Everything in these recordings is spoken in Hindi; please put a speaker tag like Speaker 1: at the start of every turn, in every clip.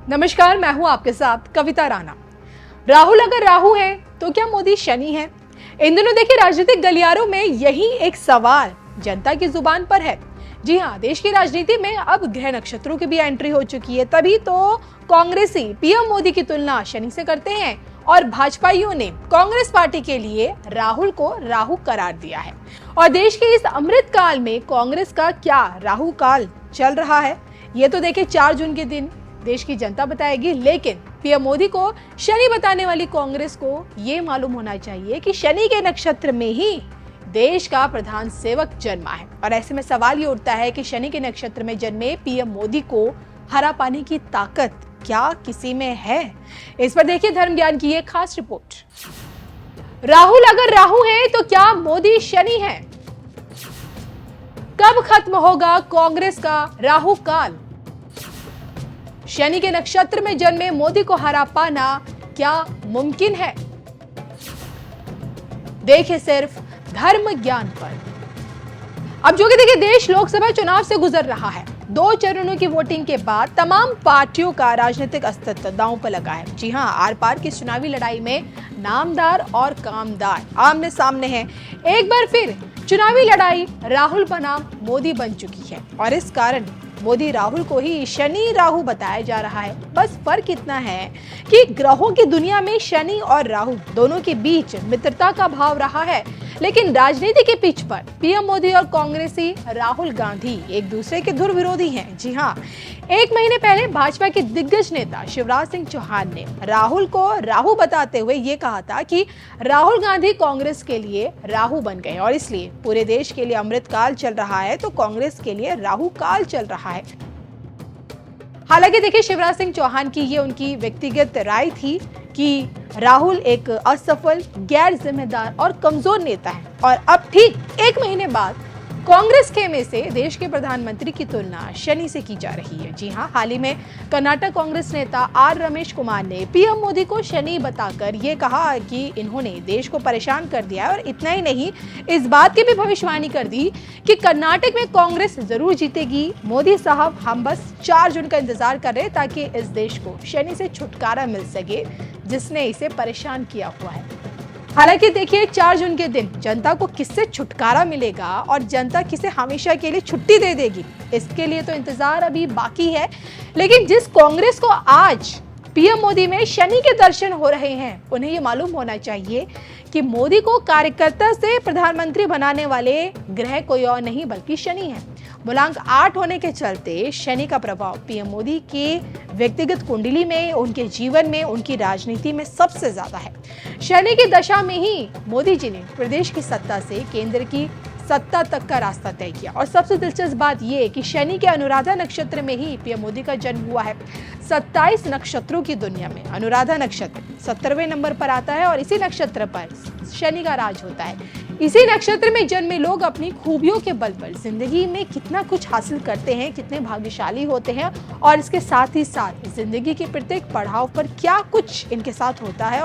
Speaker 1: नमस्कार, मैं हूं आपके साथ कविता राणा। राहुल अगर राहु है तो क्या मोदी शनि है? इन दिनों देखिए राजनीतिक गलियारों में यही एक सवाल जनता की जुबान पर है। जी हाँ, देश की राजनीति में अब ग्रह नक्षत्रों की भी एंट्री हो चुकी है। तभी तो कांग्रेसी पीएम मोदी की तुलना शनि से करते हैं और भाजपाइयों ने कांग्रेस पार्टी के लिए राहुल को राहु करार दिया है। और देश के इस अमृत काल में कांग्रेस का क्या राहु काल चल रहा है, ये तो देखिए 4 जून के दिन देश की जनता बताएगी। लेकिन पीएम मोदी को शनि बताने वाली कांग्रेस को ये मालूम होना चाहिए कि शनि के नक्षत्र में ही देश का प्रधान सेवक जन्मा है। और ऐसे में सवाल ये उठता है कि शनि के नक्षत्र में जन्मे पीएम मोदी को हरा पाने की ताकत क्या किसी में है? इस पर देखिए धर्म ज्ञान की एक खास रिपोर्ट। राहुल अगर राहु है तो क्या मोदी शनि है? कब खत्म होगा कांग्रेस का राहु काल? शनि के नक्षत्र में जन्मे मोदी को हरा पाना क्या मुमकिन है? देखिए सिर्फ धर्म ज्ञान पर। अब जो कि देखिए देश लोकसभा चुनाव से गुजर रहा है। 2 चरणों की वोटिंग के बाद तमाम पार्टियों का राजनीतिक अस्तित्व दांव पर लगा है। जी हां, आर पार की चुनावी लड़ाई में नामदार और कामदार आमने सामने हैं। एक बार फिर चुनावी लड़ाई राहुल बनाम मोदी बन चुकी है और इस कारण मोदी राहुल को ही शनि राहु बताया जा रहा है। बस फर्क इतना है कि ग्रहों की दुनिया में शनि और राहु दोनों के बीच मित्रता का भाव रहा है, लेकिन राजनीति के पिच पर पीएम मोदी और कांग्रेसी राहुल गांधी एक दूसरे के धुर विरोधी हैं। जी हां, 1 महीने पहले भाजपा के दिग्गज नेता शिवराज सिंह चौहान ने राहुल को राहु बताते हुए ये कहा था कि राहुल गांधी कांग्रेस के लिए राहु बन गए और इसलिए पूरे देश के लिए अमृत काल चल रहा है तो कांग्रेस के लिए राहु काल चल रहा है। हालांकि देखिए शिवराज सिंह चौहान की ये उनकी व्यक्तिगत राय थी कि राहुल एक असफल, गैर जिम्मेदार और कमजोर नेता है। और अब ठीक 1 महीने बाद कांग्रेस खेमे से देश के प्रधानमंत्री की तुलना शनि से की जा रही है। जी हां, हाल ही में कर्नाटक कांग्रेस नेता आर रमेश कुमार ने पीएम मोदी को शनि बताकर ये कहा कि इन्होंने देश को परेशान कर दिया है और इतना ही नहीं, इस बात की भी भविष्यवाणी कर दी कि कर्नाटक में कांग्रेस जरूर जीतेगी। मोदी साहब, हम बस 4 जून का इंतजार कर रहे हैं ताकि इस देश को शनि से छुटकारा मिल सके जिसने इसे परेशान किया हुआ है। हालांकि देखिए 4 जून के दिन जनता को किससे छुटकारा मिलेगा और जनता किसे हमेशा के लिए छुट्टी दे देगी, इसके लिए तो इंतजार अभी बाकी है। लेकिन जिस कांग्रेस को आज पीएम मोदी में शनि के दर्शन हो रहे हैं, उन्हें ये मालूम होना चाहिए कि मोदी को कार्यकर्ता से प्रधानमंत्री बनाने वाले ग्रह कोई और नहीं बल्कि शनि है। मूलांक 8 होने के चलते शनि का प्रभाव पीएम मोदी के व्यक्तिगत कुंडली में, उनके जीवन में, उनकी राजनीति में सबसे ज्यादा है। शनि की दशा में ही मोदी जी ने प्रदेश की सत्ता से केंद्र की सत्ता तक का रास्ता तय किया। और सबसे दिलचस्प बात यह कि शनि के अनुराधा नक्षत्र में ही पीएम मोदी का जन्म हुआ है। 27 नक्षत्रों की दुनिया में अनुराधा नक्षत्र 17वें नंबर पर आता है और इसी नक्षत्र पर शनि का राज होता है। इसी नक्षत्र में जन्मे लोग अपनी खूबियों के बल पर जिंदगी में कितना कुछ हासिल करते हैं, कितने भाग्यशाली होते हैं और इसके साथ ही साथ जिंदगी के प्रत्येक पड़ाव पर क्या कुछ इनके साथ होता है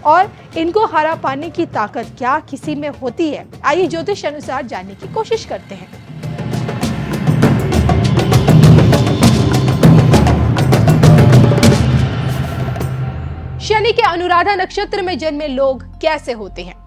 Speaker 1: और इनको हरा पाने की ताकत क्या किसी में होती है। आइए ज्योतिष अनुसार जानने की कोशिश करते हैं। शनि के अनुराधा नक्षत्र में जन्मे लोग कैसे होते हैं?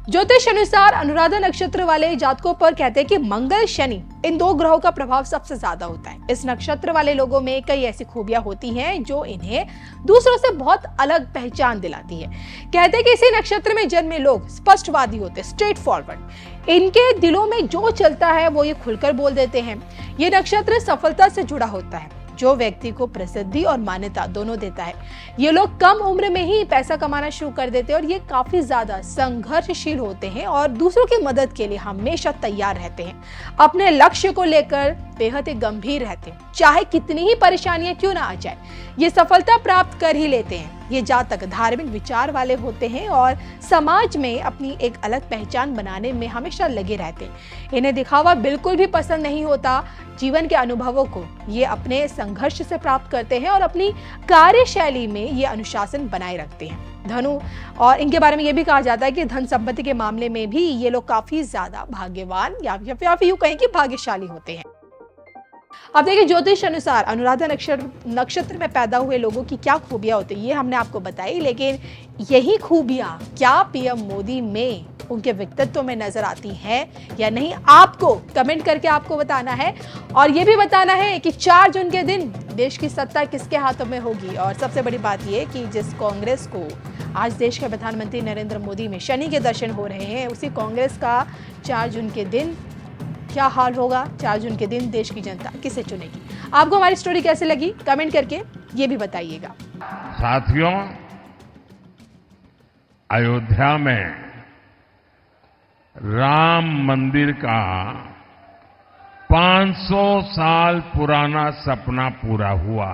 Speaker 1: ज्योतिष अनुसार अनुराधा नक्षत्र वाले जातकों पर कहते हैं कि मंगल, शनि इन 2 ग्रहों का प्रभाव सबसे ज्यादा होता है। इस नक्षत्र वाले लोगों में कई ऐसी खूबियां होती हैं जो इन्हें दूसरों से बहुत अलग पहचान दिलाती है। कहते हैं कि इसी नक्षत्र में जन्मे लोग स्पष्टवादी होते हैं, स्ट्रेट फॉरवर्ड। इनके दिलों में जो चलता है वो ये खुलकर बोल देते हैं। ये नक्षत्र सफलता से जुड़ा होता है जो व्यक्ति को प्रसिद्धि और मान्यता दोनों देता है। ये लोग कम उम्र में ही पैसा कमाना शुरू कर देते हैं और ये काफी ज्यादा संघर्षशील होते हैं और दूसरों की मदद के लिए हमेशा तैयार रहते हैं। अपने लक्ष्य को लेकर बेहद गंभीर रहते हैं, चाहे कितनी ही परेशानियां क्यों ना आ जाए, ये सफलता प्राप्त कर ही लेते हैं। ये जातक धार्मिक विचार वाले होते हैं और समाज में अपनी एक अलग पहचान बनाने में हमेशा लगे रहते हैं। इन्हें दिखावा बिल्कुल भी पसंद नहीं होता। जीवन के अनुभवों को ये अपने संघर्ष से प्राप्त करते हैं और अपनी कार्यशैली में ये अनुशासन बनाए रखते हैं। धनु, और इनके बारे में ये भी कहा जाता है कि धन संपत्ति के मामले में भी ये लोग काफी ज्यादा भाग्यवान या फिर यूं कहें कि भाग्यशाली होते हैं। अब देखिए, ज्योतिष अनुसार अनुराधा नक्षत्र में पैदा हुए लोगों की क्या खूबियां होती है ये हमने आपको बताई, लेकिन यही खूबियां क्या पीएम मोदी में, उनके व्यक्तित्व में नजर आती हैं या नहीं, आपको कमेंट करके आपको बताना है। और ये भी बताना है कि 4 जून के दिन देश की सत्ता किसके हाथों में होगी। और सबसे बड़ी बात यह कि जिस कांग्रेस को आज देश के प्रधानमंत्री नरेंद्र मोदी में शनि के दर्शन हो रहे हैं, उसी कांग्रेस का 4 जून के दिन क्या हाल होगा। 4 जून के दिन देश की जनता किसे चुनेगी। आपको हमारी स्टोरी कैसे लगी कमेंट करके ये भी बताइएगा।
Speaker 2: साथियों, अयोध्या में राम मंदिर का 500 साल पुराना सपना पूरा हुआ।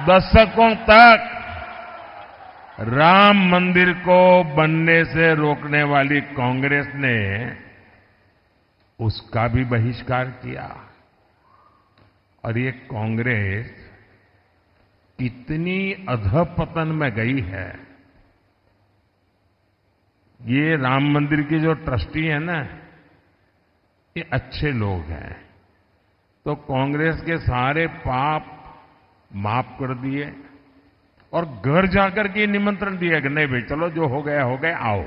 Speaker 2: दशकों तक राम मंदिर को बनने से रोकने वाली कांग्रेस ने उसका भी बहिष्कार किया। और ये कांग्रेस कितनी अधपतन में गई है। ये राम मंदिर के जो ट्रस्टी है ना, ये अच्छे लोग हैं, तो कांग्रेस के सारे पाप माफ कर दिए और घर जाकर के निमंत्रण दिया कि नहीं भाई चलो, जो हो गया आओ।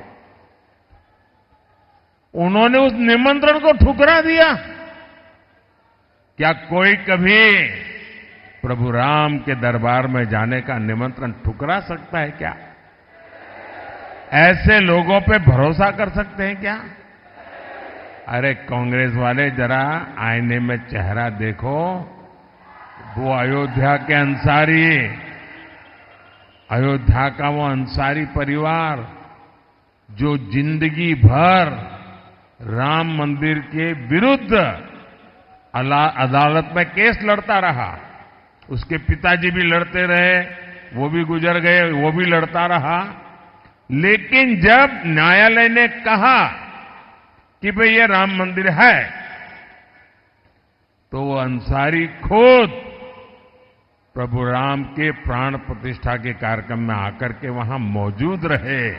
Speaker 2: उन्होंने उस निमंत्रण को ठुकरा दिया। क्या कोई कभी प्रभु राम के दरबार में जाने का निमंत्रण ठुकरा सकता है क्या? ऐसे लोगों पे भरोसा कर सकते हैं क्या? अरे कांग्रेस वाले, जरा आईने में चेहरा देखो। वो अयोध्या के अंसारी, अयोध्या का वो अंसारी परिवार जो जिंदगी भर राम मंदिर के विरुद्ध अदालत में केस लड़ता रहा। उसके पिताजी भी लड़ते रहे, वो भी गुजर गए, वो भी लड़ता रहा। लेकिन जब न्यायालय ने कहा कि भाई ये राम मंदिर है, तो वो अंसारी खुद प्रभु राम के प्राण प्रतिष्ठा के कार्यक्रम में आकर के वहां मौजूद रहे।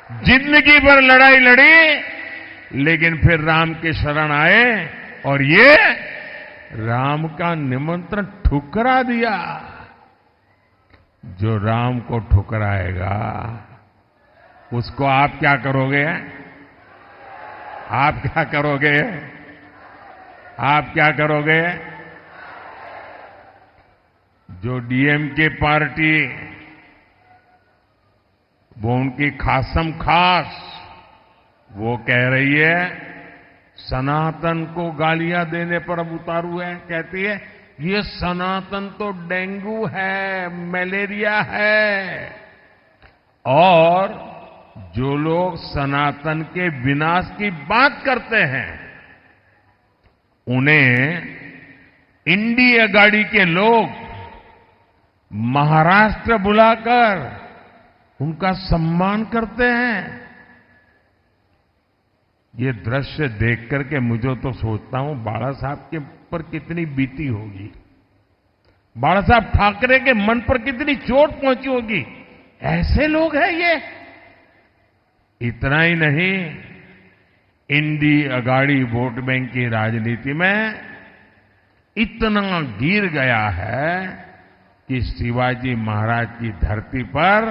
Speaker 2: जिंदगी भर लड़ाई लड़ी, लेकिन फिर राम के शरण आए और ये राम का निमंत्रण ठुकरा दिया। जो राम को ठुकराएगा उसको आप क्या करोगे? आप क्या करोगे? आप क्या करोगे? जो डीएमके पार्टी, वो उनकी खासम खास वो कह रही है, सनातन को गालियां देने पर अब उतारू है। कहती है ये सनातन तो डेंगू है, मलेरिया है। और जो लोग सनातन के विनाश की बात करते हैं, उन्हें इंडी अगाड़ी के लोग महाराष्ट्र बुलाकर उनका सम्मान करते हैं। ये दृश्य देख करके मुझे तो सोचता हूं बाला साहब के पर कितनी बीती होगी, बाला साहब ठाकरे के मन पर कितनी चोट पहुंची होगी। ऐसे लोग हैं ये। इतना ही नहीं, इंडी अगाड़ी वोट बैंक की राजनीति में इतना गिर गया है कि शिवाजी महाराज की धरती पर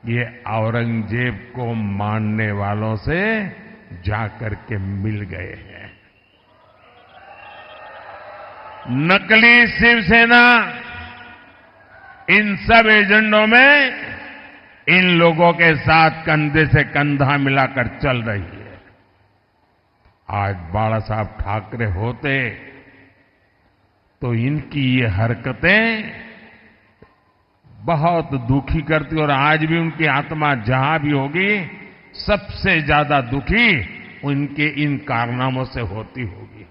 Speaker 2: ये औरंगजेब को मानने वालों से जाकर के मिल गए हैं। नकली शिवसेना इन सब एजेंडों में इन लोगों के साथ कंधे से कंधा मिलाकर चल रही है। आज बाला साहब ठाकरे होते तो इनकी ये हरकतें बहुत दुखी करती, और आज भी उनकी आत्मा जहां भी होगी सबसे ज्यादा दुखी उनके इन कारनामों से होती होगी।